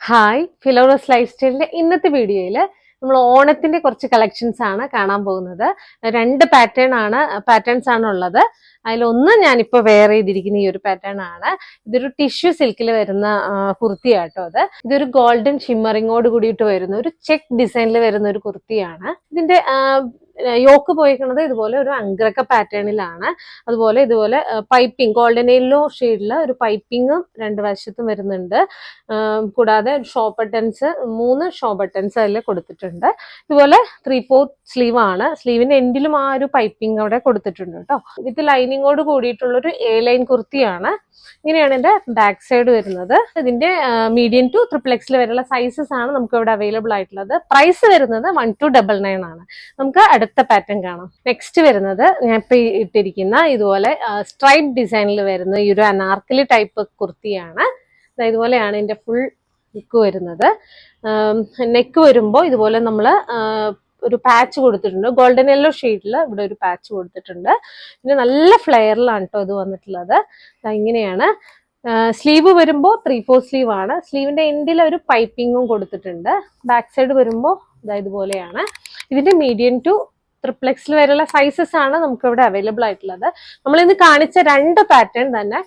Hi, ഫിലോറസ് life സ്റ്റൈലിന്റെ ഇന്നത്തെ വീഡിയോയിൽ നമ്മൾ ഓണത്തിന്റെ കുറച്ച് കളക്ഷൻസ് ആണ് കാണാൻ പോകുന്നത്. രണ്ട് പാറ്റേൺസ് ആണ് ഉള്ളത്. അതിലൊന്ന് ഞാനിപ്പോൾ വെയർ ചെയ്തിരിക്കുന്ന ഈ ഒരു പാറ്റേൺ ആണ്. ഇതൊരു ടിഷ്യൂ സിൽക്കിൽ വരുന്ന കുർത്തിയാട്ടോ. ഇതൊരു ഗോൾഡൻ ഷിമ്മറിങ്ങോട് കൂടിയിട്ട് വരുന്ന ഒരു ചെക്ക് ഡിസൈനിൽ വരുന്ന ഒരു കുർത്തിയാണ്. ഇതിന്റെ യോക്ക് പോയിരിക്കുന്നത് ഇതുപോലെ ഒരു അങ്ക്രക്ക പാറ്റേണിലാണ്. ഇതുപോലെ പൈപ്പിംഗ് ഗോൾഡൻ യെല്ലോ ഷെയ്ഡില് ഒരു പൈപ്പിംഗും രണ്ട് വശത്തും വരുന്നുണ്ട്. കൂടാതെ ഷോ ബട്ടൺസ് 3 ഷോ ബട്ടൺസ് അതിൽ കൊടുത്തിട്ടുണ്ട്. ഇതുപോലെ 3/4 സ്ലീവ് ആണ്. സ്ലീവിന്റെ എൻഡിലും ആ ഒരു പൈപ്പിംഗ് അവിടെ കൊടുത്തിട്ടുണ്ട് കേട്ടോ. വിത്ത് ലൈനിങ്ങോട് കൂടിയിട്ടുള്ളൊരു എ ലൈൻ കുർത്തിയാണ്. ഇങ്ങനെയാണ് ഇതിന്റെ ബാക്ക് സൈഡ് വരുന്നത്. ഇതിന്റെ മീഡിയം ടു XXL വരെയുള്ള സൈസസ് ആണ് നമുക്ക് ഇവിടെ അവൈലബിൾ ആയിട്ടുള്ളത്. പ്രൈസ് വരുന്നത് 1299 ആണ്. നമുക്ക് അടുത്ത പാറ്റേൺ കാണാം. നെക്സ്റ്റ് വരുന്നത് ഞാൻ ഇപ്പൊ ഇട്ടിരിക്കുന്ന ഇതുപോലെ സ്ട്രൈപ്പ് ഡിസൈനിൽ വരുന്ന ഈ ഒരു അനാർക്കലി ടൈപ്പ് കുർത്തിയാണ്. ഇതുപോലെയാണ് ഇതിന്റെ ഫുൾ നെക്ക് വരുന്നത്. നെക്ക് വരുമ്പോൾ ഇതുപോലെ നമ്മൾ ഒരു പാച്ച് കൊടുത്തിട്ടുണ്ട്. ഗോൾഡൻ യെല്ലോ ഷെയ്ഡിൽ ഇവിടെ ഒരു പാച്ച് കൊടുത്തിട്ടുണ്ട്. പിന്നെ നല്ല ഫ്ലെയറിലാണ് കേട്ടോ ഇത് വന്നിട്ടുള്ളത്. ഇങ്ങനെയാണ്. സ്ലീവ് വരുമ്പോൾ 3/4 സ്ലീവ് ആണ്. സ്ലീവിന്റെ എൻഡിൽ ഒരു പൈപ്പിങ്ങും കൊടുത്തിട്ടുണ്ട്. ബാക്ക് സൈഡ് വരുമ്പോൾ ഇതുപോലെയാണ്. ഇതിന്റെ മീഡിയം ടു XXL വരെയുള്ള സൈസസ് ആണ് നമുക്ക് ഇവിടെ അവൈലബിൾ ആയിട്ടുള്ളത്. നമ്മൾ ഇന്ന് കാണിച്ച രണ്ട് പാറ്റേൺ തന്നെ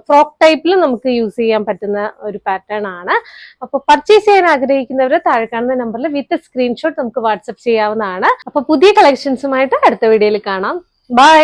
ഫ്രോക്ക് ടൈപ്പിൽ നമുക്ക് യൂസ് ചെയ്യാൻ പറ്റുന്ന ഒരു പാറ്റേൺ ആണ്. അപ്പോൾ പർച്ചേസ് ചെയ്യാൻ ആഗ്രഹിക്കുന്നവർ താഴെ കാണുന്ന നമ്പറിൽ വിത്ത് സ്ക്രീൻഷോട്ട് നമുക്ക് വാട്സപ്പ് ചെയ്യാവുന്നതാണ്. അപ്പോൾ പുതിയ കളക്ഷൻസുമായിട്ട് അടുത്ത വീഡിയോയിൽ കാണാം. ബൈ.